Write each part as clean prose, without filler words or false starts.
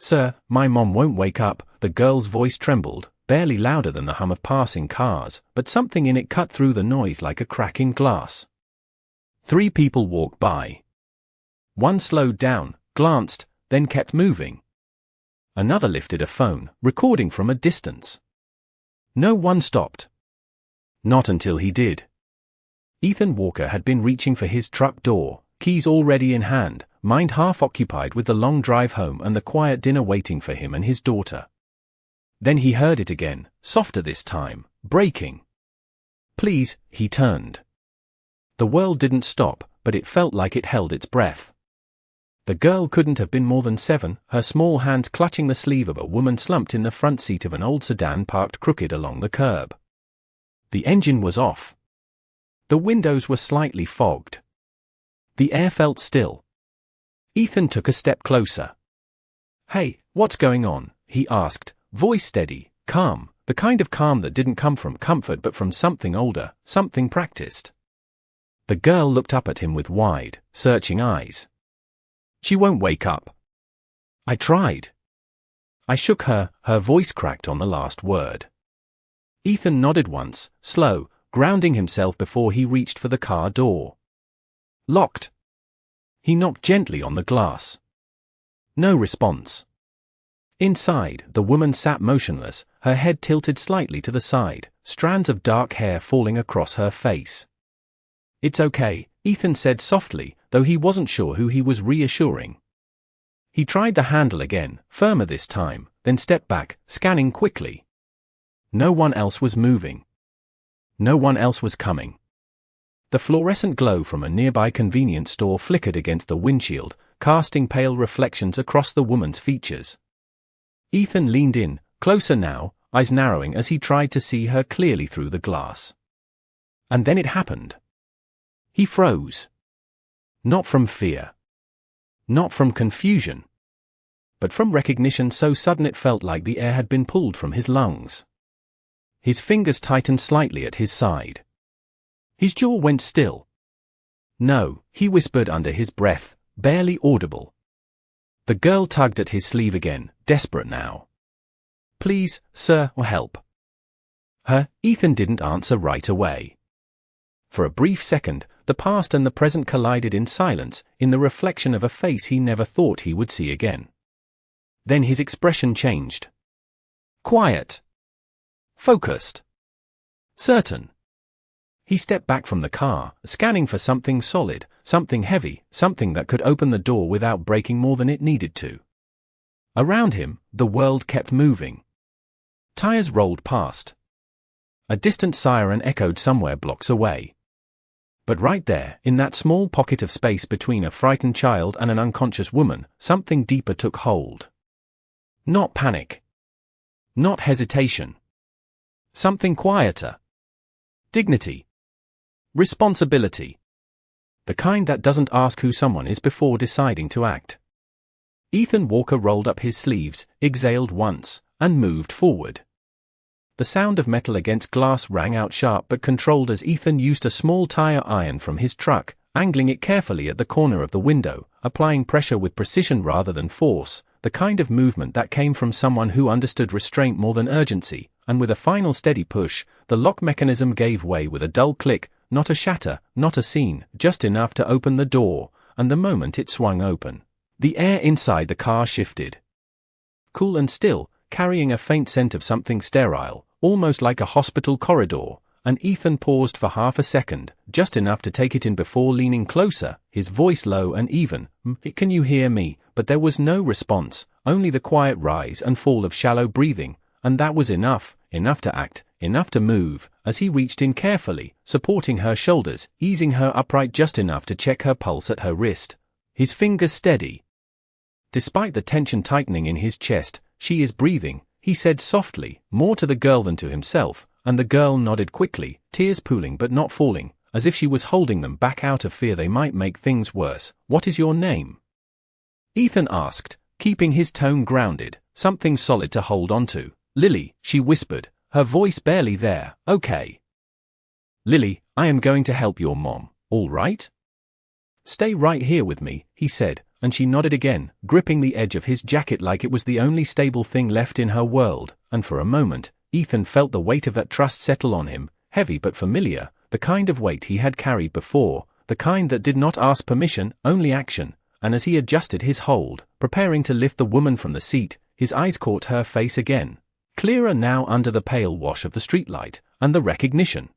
"Sir, my mom won't wake up." The girl's voice trembled, barely louder than the hum of passing cars, but something in it cut through the noise like a crack in glass. 3 people walked by. One slowed down, glanced, then kept moving. Another lifted a phone, recording from a distance. No one stopped. Not until he did. Ethan Walker had been reaching for his truck door, keys already in hand, mind half occupied with the long drive home and the quiet dinner waiting for him and his daughter. Then he heard it again, softer this time, breaking. "Please," he turned. The world didn't stop, but it felt like it held its breath. The girl couldn't have been more than 7, her small hands clutching the sleeve of a woman slumped in the front seat of an old sedan parked crooked along the curb. The engine was off. The windows were slightly fogged. The air felt still. Ethan took a step closer. "Hey, what's going on?" he asked, voice steady, calm, the kind of calm that didn't come from comfort but from something older, something practiced. The girl looked up at him with wide, searching eyes. "She won't wake up." "I tried." I shook her voice cracked on the last word. Ethan nodded once, slow, grounding himself before he reached for the car door. Locked. He knocked gently on the glass. No response. Inside, the woman sat motionless, her head tilted slightly to the side, strands of dark hair falling across her face. "It's okay," Ethan said softly, though he wasn't sure who he was reassuring. He tried the handle again, firmer this time, then stepped back, scanning quickly. No one else was moving. No one else was coming. The fluorescent glow from a nearby convenience store flickered against the windshield, casting pale reflections across the woman's features. Ethan leaned in, closer now, eyes narrowing as he tried to see her clearly through the glass. And then it happened. He froze. Not from fear. Not from confusion. But from recognition so sudden it felt like the air had been pulled from his lungs. His fingers tightened slightly at his side. His jaw went still. "No," he whispered under his breath, barely audible. The girl tugged at his sleeve again, desperate now. "Please, sir, or help." Ethan didn't answer right away. For a brief second, the past and the present collided in silence, in the reflection of a face he never thought he would see again. Then his expression changed. Quiet. Focused. Certain. He stepped back from the car, scanning for something solid, something heavy, something that could open the door without breaking more than it needed to. Around him, the world kept moving. Tires rolled past. A distant siren echoed somewhere blocks away. But right there, in that small pocket of space between a frightened child and an unconscious woman, something deeper took hold. Not panic. Not hesitation. Something quieter. Dignity. Responsibility. The kind that doesn't ask who someone is before deciding to act. Ethan Walker rolled up his sleeves, exhaled once, and moved forward. The sound of metal against glass rang out sharp but controlled as Ethan used a small tire iron from his truck, angling it carefully at the corner of the window, applying pressure with precision rather than force, the kind of movement that came from someone who understood restraint more than urgency, and with a final steady push, the lock mechanism gave way with a dull click, not a shatter, not a scene, just enough to open the door, and the moment it swung open, the air inside the car shifted. Cool and still, carrying a faint scent of something sterile, almost like a hospital corridor, and Ethan paused for half a second, just enough to take it in before leaning closer, his voice low and even. "Can you hear me?" But there was no response, only the quiet rise and fall of shallow breathing, and that was enough to act, enough to move, as he reached in carefully, supporting her shoulders, easing her upright just enough to check her pulse at her wrist. His fingers steady. Despite the tension tightening in his chest, "She is breathing," he said softly, more to the girl than to himself, and the girl nodded quickly, tears pooling but not falling, as if she was holding them back out of fear they might make things worse. "What is your name?" Ethan asked, keeping his tone grounded, something solid to hold onto. "Lily," she whispered, her voice barely there. "Okay. Lily, I am going to help your mom, all right?" "Stay right here with me," he said, and she nodded again, gripping the edge of his jacket like it was the only stable thing left in her world, and for a moment, Ethan felt the weight of that trust settle on him, heavy but familiar, the kind of weight he had carried before, the kind that did not ask permission, only action, and as he adjusted his hold, preparing to lift the woman from the seat, his eyes caught her face again, clearer now under the pale wash of the streetlight, and the recognition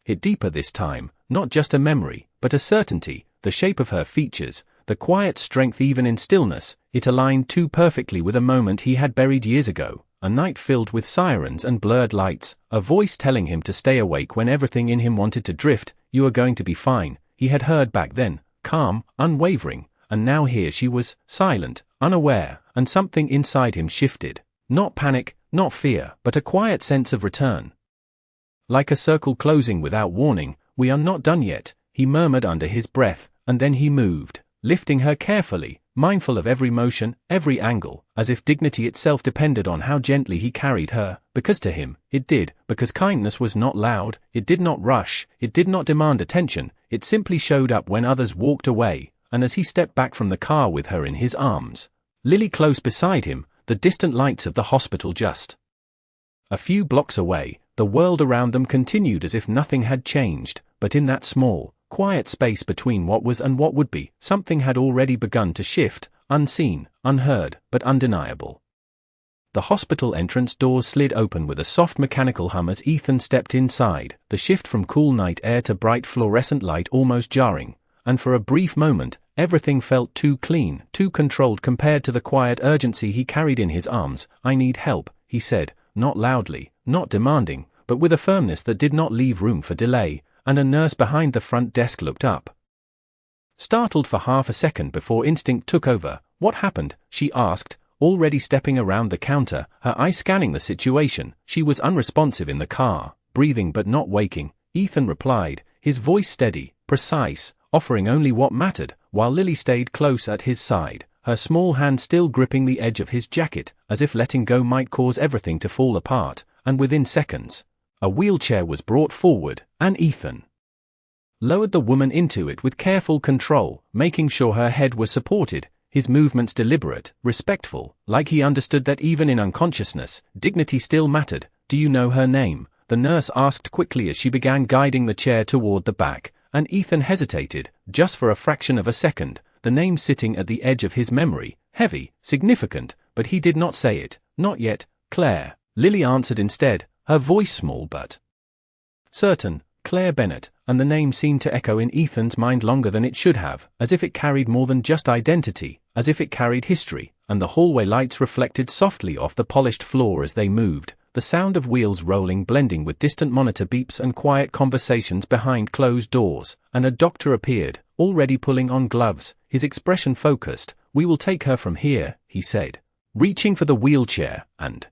hit deeper this time, not just a memory, but a certainty, the shape of her features, the quiet strength even in stillness, it aligned too perfectly with a moment he had buried years ago, a night filled with sirens and blurred lights, a voice telling him to stay awake when everything in him wanted to drift. You are going to be fine, he had heard back then, calm, unwavering, and now here she was, silent, unaware, and something inside him shifted. Not panic, not fear, but a quiet sense of return. Like a circle closing without warning, we are not done yet, he murmured under his breath, and then he moved, lifting her carefully, mindful of every motion, every angle, as if dignity itself depended on how gently he carried her, because to him, it did, because kindness was not loud, it did not rush, it did not demand attention, it simply showed up when others walked away, and as he stepped back from the car with her in his arms, Lily close beside him, the distant lights of the hospital just a few blocks away, the world around them continued as if nothing had changed, but in that small, quiet space between what was and what would be, something had already begun to shift, unseen, unheard, but undeniable. The hospital entrance doors slid open with a soft mechanical hum as Ethan stepped inside, the shift from cool night air to bright fluorescent light almost jarring, and for a brief moment, everything felt too clean, too controlled compared to the quiet urgency he carried in his arms. I need help, he said, not loudly, not demanding, but with a firmness that did not leave room for delay, and a nurse behind the front desk looked up. Startled for half a second before instinct took over. What happened? She asked, already stepping around the counter, her eyes scanning the situation. She was unresponsive in the car, breathing but not waking. Ethan replied, his voice steady, precise, offering only what mattered, while Lily stayed close at his side, her small hand still gripping the edge of his jacket, as if letting go might cause everything to fall apart, and within seconds, a wheelchair was brought forward, and Ethan lowered the woman into it with careful control, making sure her head was supported, his movements deliberate, respectful, like he understood that even in unconsciousness, dignity still mattered. Do you know her name? The nurse asked quickly as she began guiding the chair toward the back, and Ethan hesitated, just for a fraction of a second, the name sitting at the edge of his memory, heavy, significant, but he did not say it, not yet. Claire. Lily answered instead, her voice small but certain, Claire Bennett, and the name seemed to echo in Ethan's mind longer than it should have, as if it carried more than just identity, as if it carried history, and the hallway lights reflected softly off the polished floor as they moved, the sound of wheels rolling blending with distant monitor beeps and quiet conversations behind closed doors, and a doctor appeared, already pulling on gloves, his expression focused. We will take her from here, he said, reaching for the wheelchair, and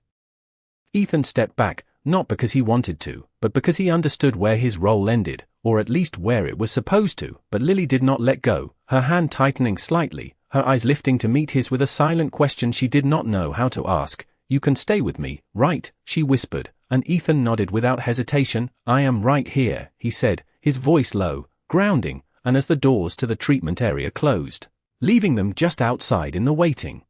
Ethan stepped back, not because he wanted to, but because he understood where his role ended, or at least where it was supposed to. But Lily did not let go, her hand tightening slightly, her eyes lifting to meet his with a silent question she did not know how to ask. You can stay with me, right? She whispered, and Ethan nodded without hesitation. I am right here, he said, his voice low, grounding, and as the doors to the treatment area closed, leaving them just outside in the waiting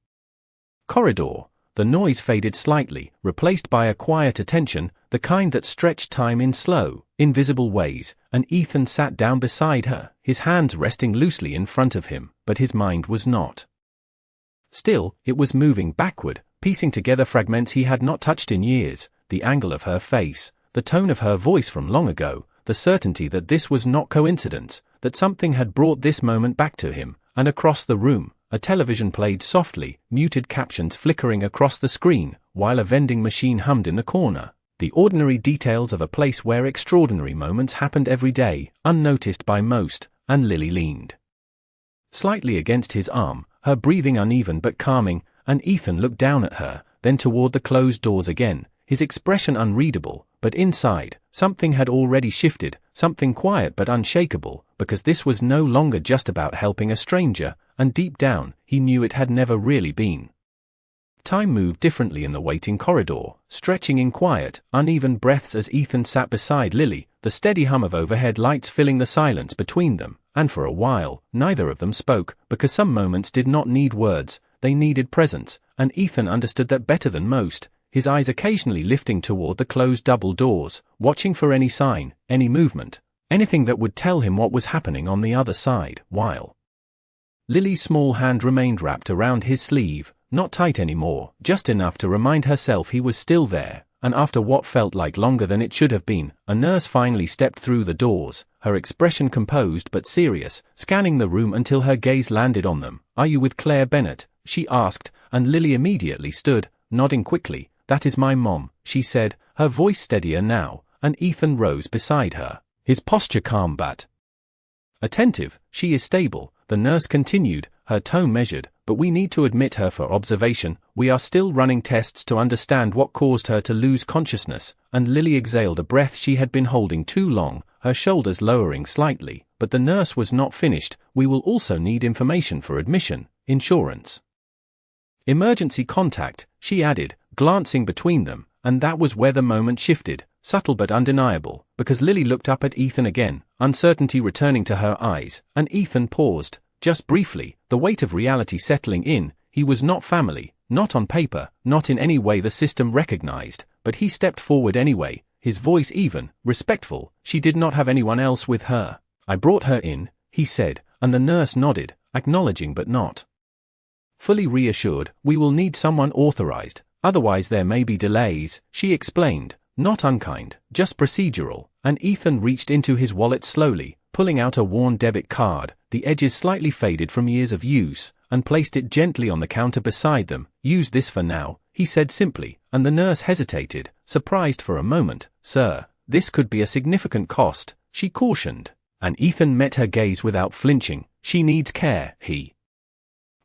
corridor, the noise faded slightly, replaced by a quiet attention, the kind that stretched time in slow, invisible ways, and Ethan sat down beside her, his hands resting loosely in front of him, but his mind was not still. It was moving backward, piecing together fragments he had not touched in years, the angle of her face, the tone of her voice from long ago, the certainty that this was not coincidence, that something had brought this moment back to him. And across the room, a television played softly, muted captions flickering across the screen, while a vending machine hummed in the corner. The ordinary details of a place where extraordinary moments happened every day, unnoticed by most, and Lily leaned slightly against his arm, her breathing uneven but calming, and Ethan looked down at her, then toward the closed doors again, his expression unreadable, but inside, something had already shifted, something quiet but unshakable, because this was no longer just about helping a stranger, and deep down, he knew it had never really been. Time moved differently in the waiting corridor, stretching in quiet, uneven breaths as Ethan sat beside Lily, the steady hum of overhead lights filling the silence between them, and for a while, neither of them spoke, because some moments did not need words, they needed presence, and Ethan understood that better than most, his eyes occasionally lifting toward the closed double doors, watching for any sign, any movement, anything that would tell him what was happening on the other side, while Lily's small hand remained wrapped around his sleeve, not tight anymore, just enough to remind herself he was still there. And after what felt like longer than it should have been, a nurse finally stepped through the doors, her expression composed but serious, scanning the room until her gaze landed on them. "Are you with Claire Bennett?" she asked, and Lily immediately stood, nodding quickly. "That is my mom," she said, her voice steadier now, and Ethan rose beside her, his posture calm but attentive. "She is stable," the nurse continued, her tone measured, "but we need to admit her for observation. We are still running tests to understand what caused her to lose consciousness," and Lily exhaled a breath she had been holding too long, her shoulders lowering slightly, but the nurse was not finished. "We will also need information for admission, insurance, emergency contact," she added, glancing between them, and that was where the moment shifted, subtle but undeniable, because Lily looked up at Ethan again, uncertainty returning to her eyes, and Ethan paused. Just briefly, the weight of reality settling in. He was not family, not on paper, not in any way the system recognized, but he stepped forward anyway, his voice even, respectful. "She did not have anyone else with her. I brought her in," he said, and the nurse nodded, acknowledging but not fully reassured. "We will need someone authorized, otherwise there may be delays," she explained, not unkind, just procedural, and Ethan reached into his wallet slowly, pulling out a worn debit card, the edges slightly faded from years of use, and placed it gently on the counter beside them. "Use this for now," he said simply, and the nurse hesitated, surprised for a moment. "Sir, this could be a significant cost," she cautioned, and Ethan met her gaze without flinching. "She needs care," he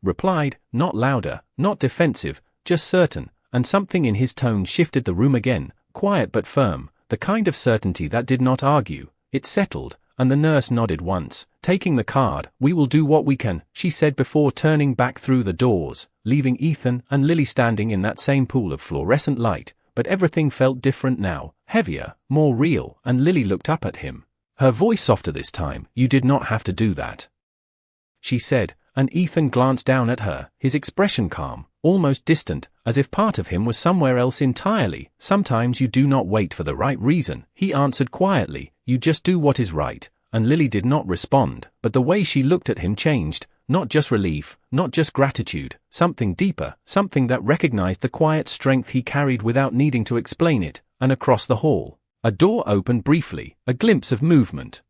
replied, not louder, not defensive, just certain, and something in his tone shifted the room again, quiet but firm, the kind of certainty that did not argue. It settled, and the nurse nodded once, taking the card. "We will do what we can," she said before turning back through the doors, leaving Ethan and Lily standing in that same pool of fluorescent light. But everything felt different now, heavier, more real, and Lily looked up at him, her voice softer this time. "You did not have to do that," she said, and Ethan glanced down at her, his expression calm, almost distant, as if part of him was somewhere else entirely. "Sometimes you do not wait for the right reason," he answered quietly. "You just do what is right," and Lily did not respond, but the way she looked at him changed, not just relief, not just gratitude, something deeper, something that recognized the quiet strength he carried without needing to explain it. And across the hall, a door opened briefly, a glimpse of movement,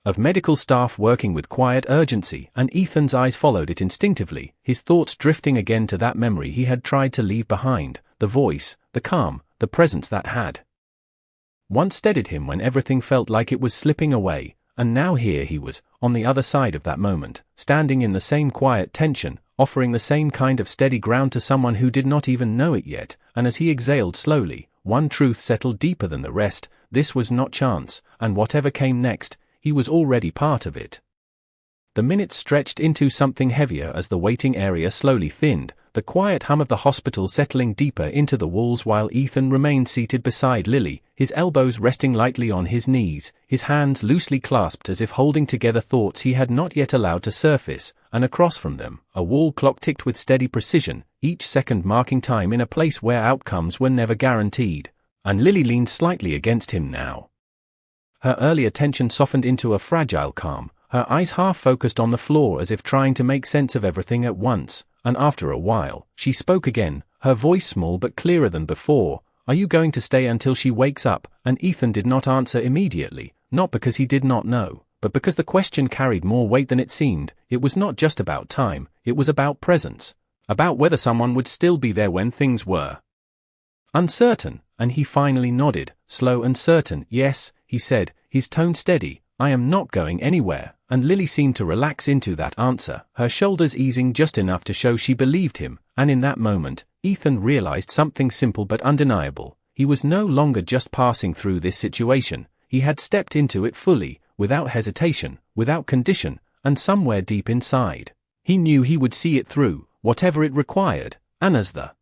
of medical staff working with quiet urgency, and Ethan's eyes followed it instinctively, his thoughts drifting again to that memory he had tried to leave behind, the voice, the calm, the presence that had once steadied him when everything felt like it was slipping away, and now here he was, on the other side of that moment, standing in the same quiet tension, offering the same kind of steady ground to someone who did not even know it yet. And as he exhaled slowly, one truth settled deeper than the rest: this was not chance, and whatever came next, he was already part of it. The minutes stretched into something heavier as the waiting area slowly thinned, the quiet hum of the hospital settling deeper into the walls while Ethan remained seated beside Lily, his elbows resting lightly on his knees, his hands loosely clasped as if holding together thoughts he had not yet allowed to surface, and across from them, a wall clock ticked with steady precision, each second marking time in a place where outcomes were never guaranteed, and Lily leaned slightly against him now. Her earlier tension softened into a fragile calm, her eyes half focused on the floor as if trying to make sense of everything at once, and after a while, she spoke again, her voice small but clearer than before. "Are you going to stay until she wakes up?" And Ethan did not answer immediately, not because he did not know, but because the question carried more weight than it seemed. It was not just about time, it was about presence, about whether someone would still be there when things were uncertain, and he finally nodded, slow and certain. "Yes," he said, his tone steady, "I am not going anywhere," and Lily seemed to relax into that answer, her shoulders easing just enough to show she believed him, and in that moment, Ethan realized something simple but undeniable. He was no longer just passing through this situation, he had stepped into it fully, without hesitation, without condition, and somewhere deep inside, he knew he would see it through, whatever it required. And as the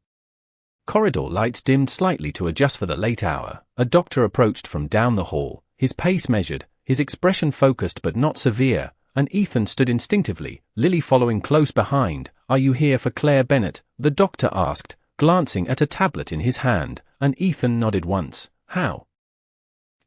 corridor lights dimmed slightly to adjust for the late hour, a doctor approached from down the hall, his pace measured, his expression focused but not severe, and Ethan stood instinctively, Lily following close behind. "Are you here for Claire Bennett?" the doctor asked, glancing at a tablet in his hand, and Ethan nodded once. "How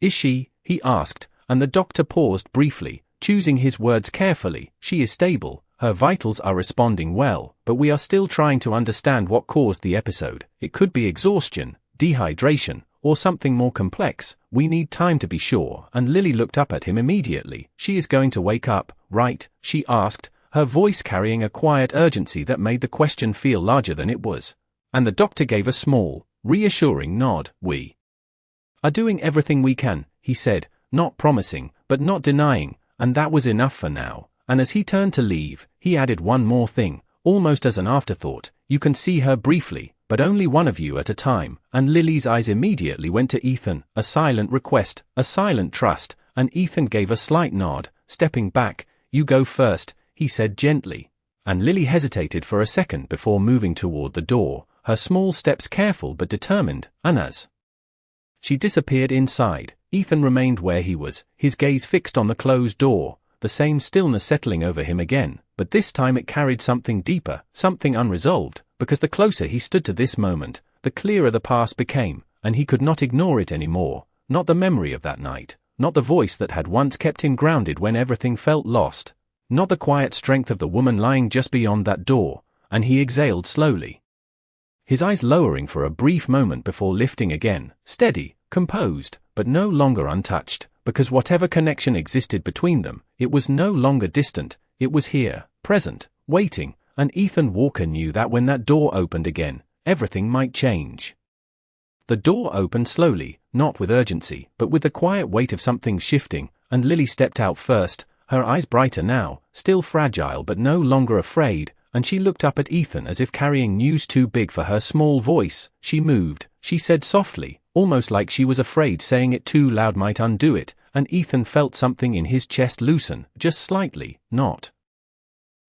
is she?" he asked, and the doctor paused briefly, choosing his words carefully. "She is stable, her vitals are responding well, but we are still trying to understand what caused the episode. It could be exhaustion, dehydration, or something more complex. We need time to be sure." And Lily looked up at him immediately. "She is going to wake up, right?" she asked, her voice carrying a quiet urgency that made the question feel larger than it was. And the doctor gave a small, reassuring nod. "We are doing everything we can," he said, not promising, but not denying, and that was enough for now. And as he turned to leave, he added one more thing, almost as an afterthought. "You can see her briefly, but only one of you at a time." And Lily's eyes immediately went to Ethan, a silent request, a silent trust, and Ethan gave a slight nod, stepping back. "You go first," he said gently. And Lily hesitated for a second before moving toward the door, her small steps careful but determined, and as she disappeared inside, Ethan remained where he was, his gaze fixed on the closed door, the same stillness settling over him again, but this time it carried something deeper, something unresolved, because the closer he stood to this moment, the clearer the past became, and he could not ignore it anymore. Not the memory of that night, not the voice that had once kept him grounded when everything felt lost, not the quiet strength of the woman lying just beyond that door. And he exhaled slowly, his eyes lowering for a brief moment before lifting again, steady, composed, but no longer untouched, because whatever connection existed between them, it was no longer distant, it was here, present, waiting, and Ethan Walker knew that when that door opened again, everything might change. The door opened slowly, not with urgency, but with the quiet weight of something shifting, and Lily stepped out first, her eyes brighter now, still fragile but no longer afraid, and she looked up at Ethan as if carrying news too big for her small voice. "She moved," she said softly, almost like she was afraid saying it too loud might undo it, and Ethan felt something in his chest loosen, just slightly, not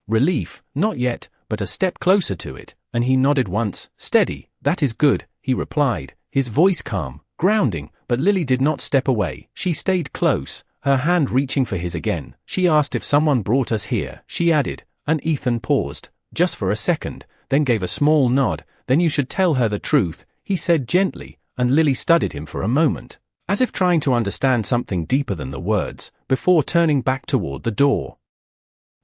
relief, not yet, but a step closer to it, and he nodded once. "Steady, that is good," he replied, his voice calm, grounding, but Lily did not step away. She stayed close, her hand reaching for his again. "She asked if someone brought us here," she added, and Ethan paused, just for a second, then gave a small nod. "Then you should tell her the truth," he said gently, and Lily studied him for a moment, as if trying to understand something deeper than the words, before turning back toward the door.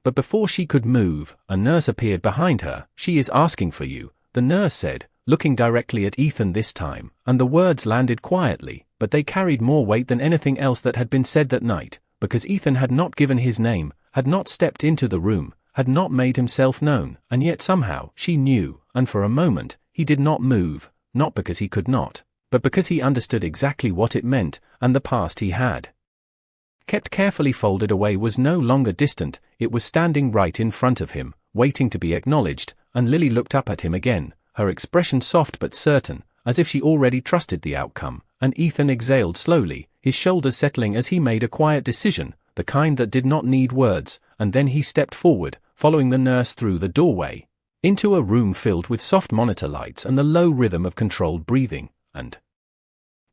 But before she could move, a nurse appeared behind her. "She is asking for you," the nurse said, looking directly at Ethan this time, and the words landed quietly, but they carried more weight than anything else that had been said that night, because Ethan had not given his name, had not stepped into the room, had not made himself known, and yet somehow she knew, and for a moment, he did not move, not because he could not, but because he understood exactly what it meant, and the past he had kept carefully folded away was no longer distant, it was standing right in front of him, waiting to be acknowledged. And Lily looked up at him again, her expression soft but certain, as if she already trusted the outcome, and Ethan exhaled slowly, his shoulders settling as he made a quiet decision, the kind that did not need words, and then he stepped forward, following the nurse through the doorway, into a room filled with soft monitor lights and the low rhythm of controlled breathing, and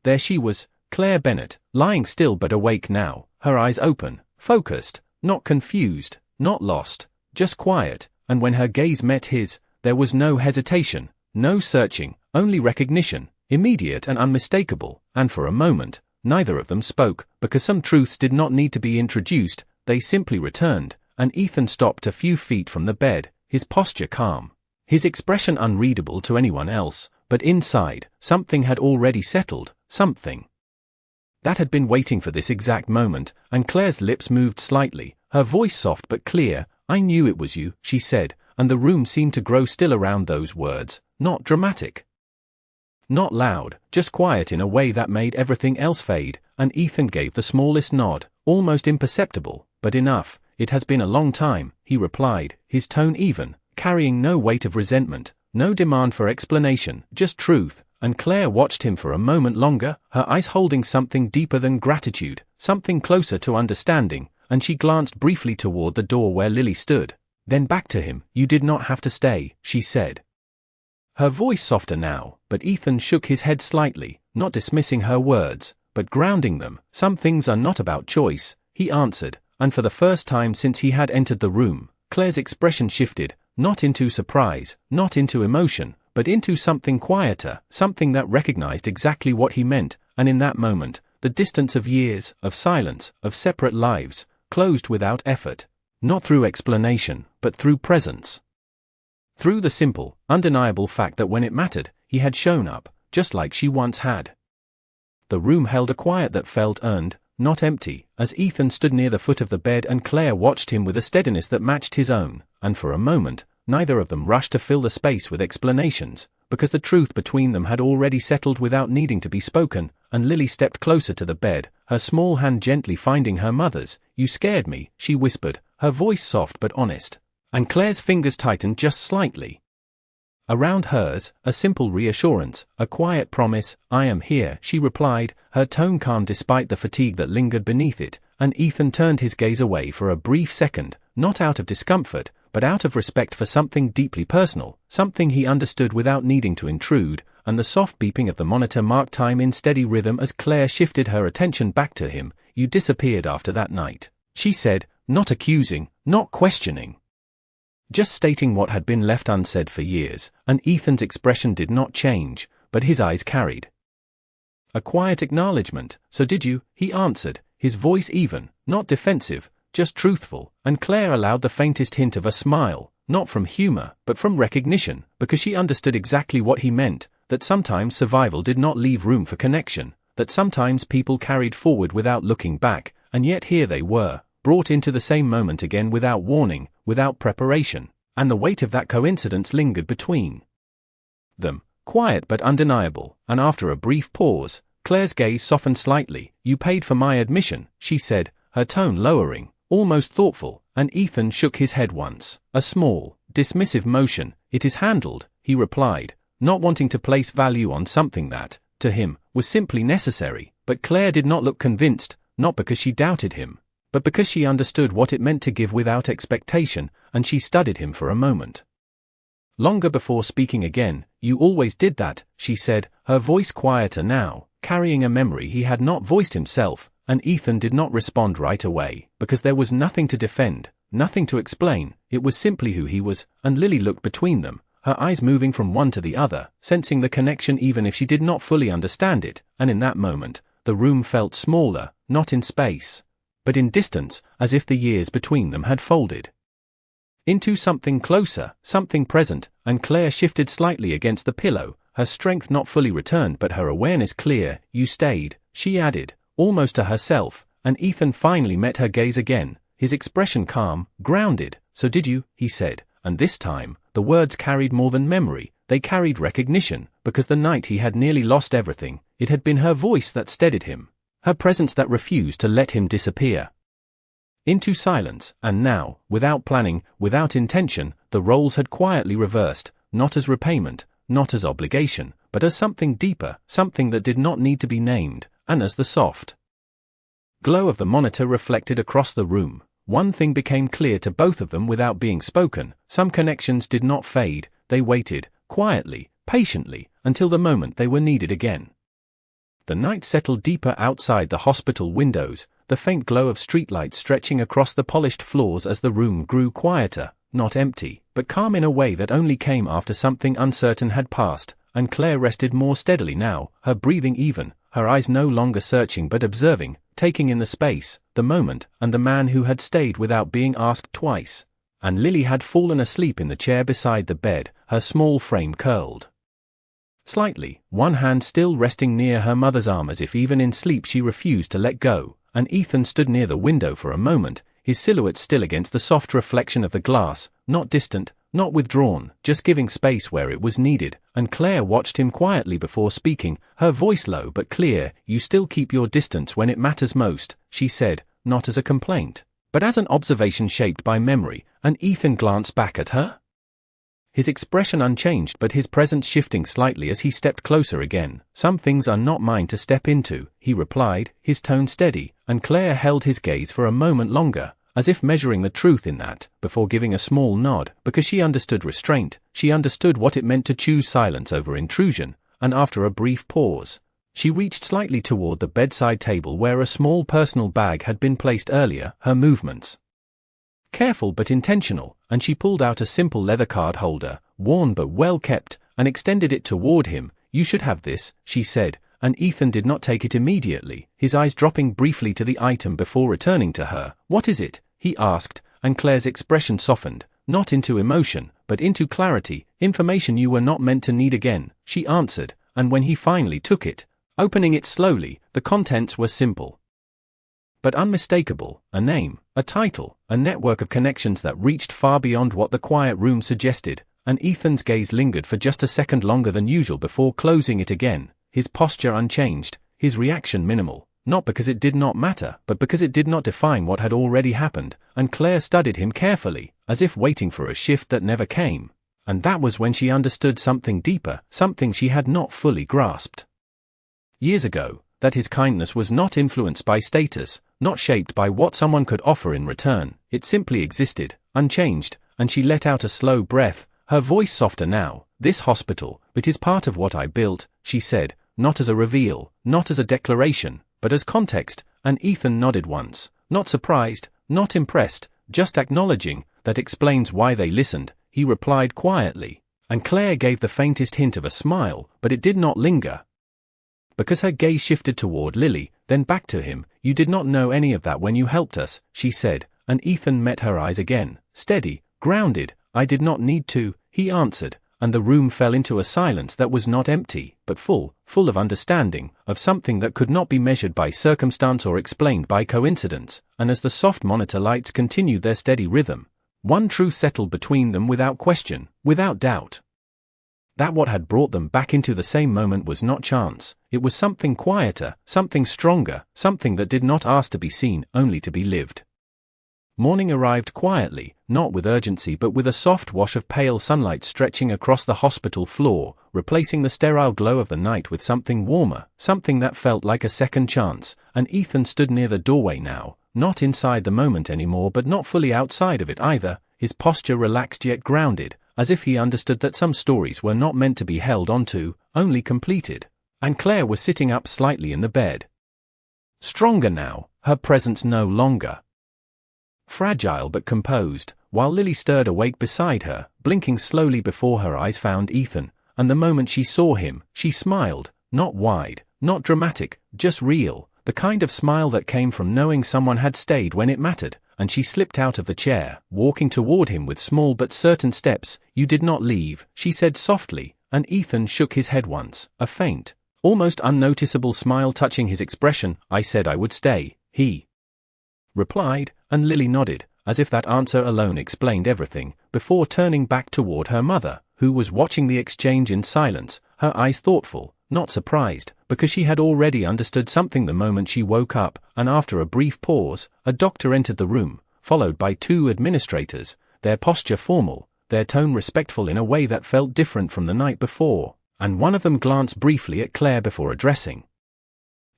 there she was, Claire Bennett, lying still but awake now, her eyes open, focused, not confused, not lost, just quiet, and when her gaze met his, there was no hesitation, no searching, only recognition, immediate and unmistakable, and for a moment, neither of them spoke, because some truths did not need to be introduced, they simply returned, and Ethan stopped a few feet from the bed, his posture calm, his expression unreadable to anyone else, but inside, something had already settled, something that had been waiting for this exact moment, and Claire's lips moved slightly, her voice soft but clear. "I knew it was you," she said, and the room seemed to grow still around those words, not dramatic, not loud, just quiet in a way that made everything else fade, and Ethan gave the smallest nod, almost imperceptible, but enough. "It has been a long time," he replied, his tone even, carrying no weight of resentment, no demand for explanation, just truth. And Claire watched him for a moment longer, her eyes holding something deeper than gratitude, something closer to understanding, and she glanced briefly toward the door where Lily stood. Then back to him. "You did not have to stay," she said, her voice softer now, but Ethan shook his head slightly, not dismissing her words, but grounding them. "Some things are not about choice," he answered, and for the first time since he had entered the room, Claire's expression shifted, not into surprise, not into emotion, but into something quieter, something that recognized exactly what he meant, and in that moment, the distance of years, of silence, of separate lives, closed without effort, not through explanation, but through presence. Through the simple, undeniable fact that when it mattered, he had shown up, just like she once had. The room held a quiet that felt earned, not empty, as Ethan stood near the foot of the bed and Claire watched him with a steadiness that matched his own, and for a moment, neither of them rushed to fill the space with explanations, because the truth between them had already settled without needing to be spoken, and Lily stepped closer to the bed, her small hand gently finding her mother's. "You scared me," she whispered, her voice soft but honest, and Claire's fingers tightened just slightly. Around hers, a simple reassurance, a quiet promise. "I am here," she replied, her tone calm despite the fatigue that lingered beneath it, and Ethan turned his gaze away for a brief second, not out of discomfort, but out of respect for something deeply personal, something he understood without needing to intrude, and the soft beeping of the monitor marked time in steady rhythm as Claire shifted her attention back to him. "You disappeared after that night," she said, not accusing, not questioning. Just stating what had been left unsaid for years, and Ethan's expression did not change, but his eyes carried a quiet acknowledgement. "So did you," he answered, his voice even, not defensive, just truthful, and Claire allowed the faintest hint of a smile, not from humor, but from recognition, because she understood exactly what he meant, that sometimes survival did not leave room for connection, that sometimes people carried forward without looking back, and yet here they were, brought into the same moment again without warning, without preparation, and the weight of that coincidence lingered between them, quiet but undeniable, and after a brief pause, Claire's gaze softened slightly. "You paid for my admission," she said, her tone lowering, almost thoughtful, and Ethan shook his head once, a small, dismissive motion. "It is handled," he replied, not wanting to place value on something that, to him, was simply necessary, but Claire did not look convinced, not because she doubted him, but because she understood what it meant to give without expectation, and she studied him for a moment longer before speaking again. "You always did that," she said, her voice quieter now, carrying a memory he had not voiced himself, and Ethan did not respond right away, because there was nothing to defend, nothing to explain, it was simply who he was, and Lily looked between them, her eyes moving from one to the other, sensing the connection even if she did not fully understand it, and in that moment, the room felt smaller, not in space, but in distance, as if the years between them had folded into something closer, something present, and Claire shifted slightly against the pillow, her strength not fully returned but her awareness clear. "You stayed," she added, almost to herself, and Ethan finally met her gaze again, his expression calm, grounded. "So did you," he said, and this time, the words carried more than memory, they carried recognition, because the night he had nearly lost everything, it had been her voice that steadied him, her presence that refused to let him disappear into silence, and now, without planning, without intention, the roles had quietly reversed, not as repayment, not as obligation, but as something deeper, something that did not need to be named, and as the soft glow of the monitor reflected across the room, one thing became clear to both of them without being spoken: some connections did not fade, they waited, quietly, patiently, until the moment they were needed again. The night settled deeper outside the hospital windows, the faint glow of streetlights stretching across the polished floors as the room grew quieter, not empty, but calm in a way that only came after something uncertain had passed, and Claire rested more steadily now, her breathing even, her eyes no longer searching but observing, taking in the space, the moment, and the man who had stayed without being asked twice. And Lily had fallen asleep in the chair beside the bed, her small frame curled slightly, one hand still resting near her mother's arm as if even in sleep she refused to let go, and Ethan stood near the window for a moment, his silhouette still against the soft reflection of the glass, not distant, not withdrawn, just giving space where it was needed, and Claire watched him quietly before speaking, her voice low but clear. "You still keep your distance when it matters most," she said, not as a complaint, but as an observation shaped by memory, and Ethan glanced back at her, his expression unchanged but his presence shifting slightly as he stepped closer again. "Some things are not mine to step into," he replied, his tone steady, and Claire held his gaze for a moment longer, as if measuring the truth in that, before giving a small nod, because she understood restraint, she understood what it meant to choose silence over intrusion, and after a brief pause, She reached slightly toward the bedside table where a small personal bag had been placed earlier, her movements careful but intentional, and she pulled out a simple leather card holder, worn but well kept, and extended it toward him. "You should have this," she said, and Ethan did not take it immediately, his eyes dropping briefly to the item before returning to her. "What is it?" he asked, and Claire's expression softened, not into emotion, but into clarity. "Information you were not meant to need again," she answered, and when he finally took it, opening it slowly, the contents were simple but unmistakable: a name, a title, a network of connections that reached far beyond what the quiet room suggested, and Ethan's gaze lingered for just a second longer than usual before closing it again, his posture unchanged, his reaction minimal, not because it did not matter, but because it did not define what had already happened, and Claire studied him carefully, as if waiting for a shift that never came. And that was when she understood something deeper, something she had not fully grasped. Years ago, that his kindness was not influenced by status, not shaped by what someone could offer in return. It simply existed, unchanged, and she let out a slow breath, her voice softer now. "This hospital, it is part of what I built," she said, not as a reveal, not as a declaration, but as context, and Ethan nodded once, not surprised, not impressed, just acknowledging. "That explains why they listened," he replied quietly, and Claire gave the faintest hint of a smile, but it did not linger. Because her gaze shifted toward Lily, then back to him. "You did not know any of that when you helped us," she said, and Ethan met her eyes again, steady, grounded. "I did not need to," he answered, and the room fell into a silence that was not empty, but full of understanding, of something that could not be measured by circumstance or explained by coincidence. And as the soft monitor lights continued their steady rhythm, one truth settled between them without question, without doubt. That what had brought them back into the same moment was not chance, it was something quieter, something stronger, something that did not ask to be seen, only to be lived. Morning arrived quietly, not with urgency but with a soft wash of pale sunlight stretching across the hospital floor, replacing the sterile glow of the night with something warmer, something that felt like a second chance, and Ethan stood near the doorway now, not inside the moment anymore but not fully outside of it either, his posture relaxed yet grounded, as if he understood that some stories were not meant to be held onto, only completed. And Claire was sitting up slightly in the bed. Stronger now, her presence no longer fragile but composed, while Lily stirred awake beside her, blinking slowly before her eyes found Ethan, and the moment she saw him, she smiled, not wide, not dramatic, just real, the kind of smile that came from knowing someone had stayed when it mattered. And she slipped out of the chair, walking toward him with small but certain steps. "You did not leave," she said softly, and Ethan shook his head once, a faint, almost unnoticeable smile touching his expression. "I said I would stay," he replied, and Lily nodded, as if that answer alone explained everything, before turning back toward her mother, who was watching the exchange in silence, her eyes thoughtful, not surprised, because she had already understood something the moment she woke up. And after a brief pause, a doctor entered the room, followed by two administrators, their posture formal, their tone respectful in a way that felt different from the night before, and one of them glanced briefly at Claire before addressing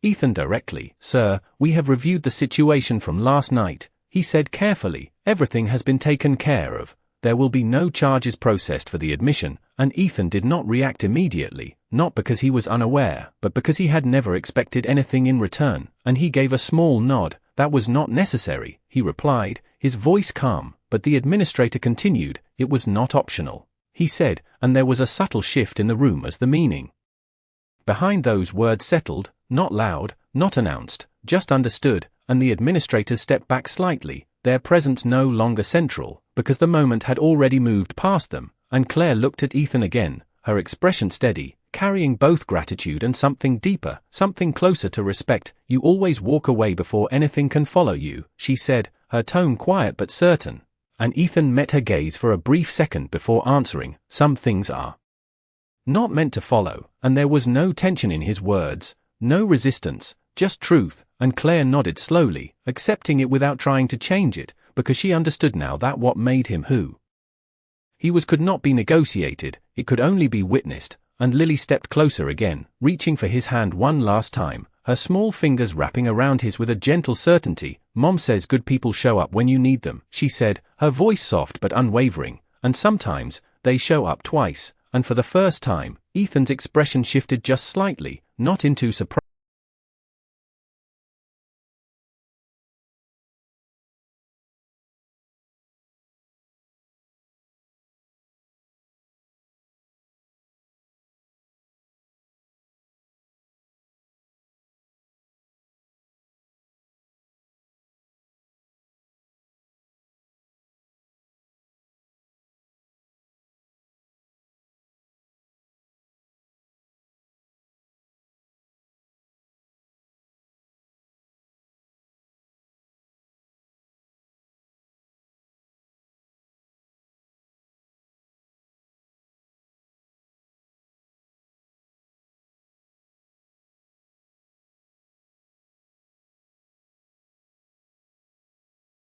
Ethan directly. "Sir, we have reviewed the situation from last night," he said carefully. "Everything has been taken care of. There will be no charges processed for the admission," and Ethan did not react immediately, not because he was unaware, but because he had never expected anything in return, and he gave a small nod. "That was not necessary," he replied, his voice calm, but the administrator continued. "It was not optional," he said, and there was a subtle shift in the room as the meaning behind those words settled, not loud, not announced, just understood, and the administrators stepped back slightly, their presence no longer central, because the moment had already moved past them, and Claire looked at Ethan again, her expression steady, carrying both gratitude and something deeper, something closer to respect. "You always walk away before anything can follow you," she said, her tone quiet but certain, and Ethan met her gaze for a brief second before answering. "Some things are not meant to follow," and there was no tension in his words, no resistance, just truth, and Claire nodded slowly, accepting it without trying to change it, because she understood now that what made him who he was could not be negotiated, it could only be witnessed. And Lily stepped closer again, reaching for his hand one last time, her small fingers wrapping around his with a gentle certainty. "Mom says good people show up when you need them," she said, her voice soft but unwavering, "and sometimes they show up twice." And for the first time, Ethan's expression shifted just slightly, not into surprise.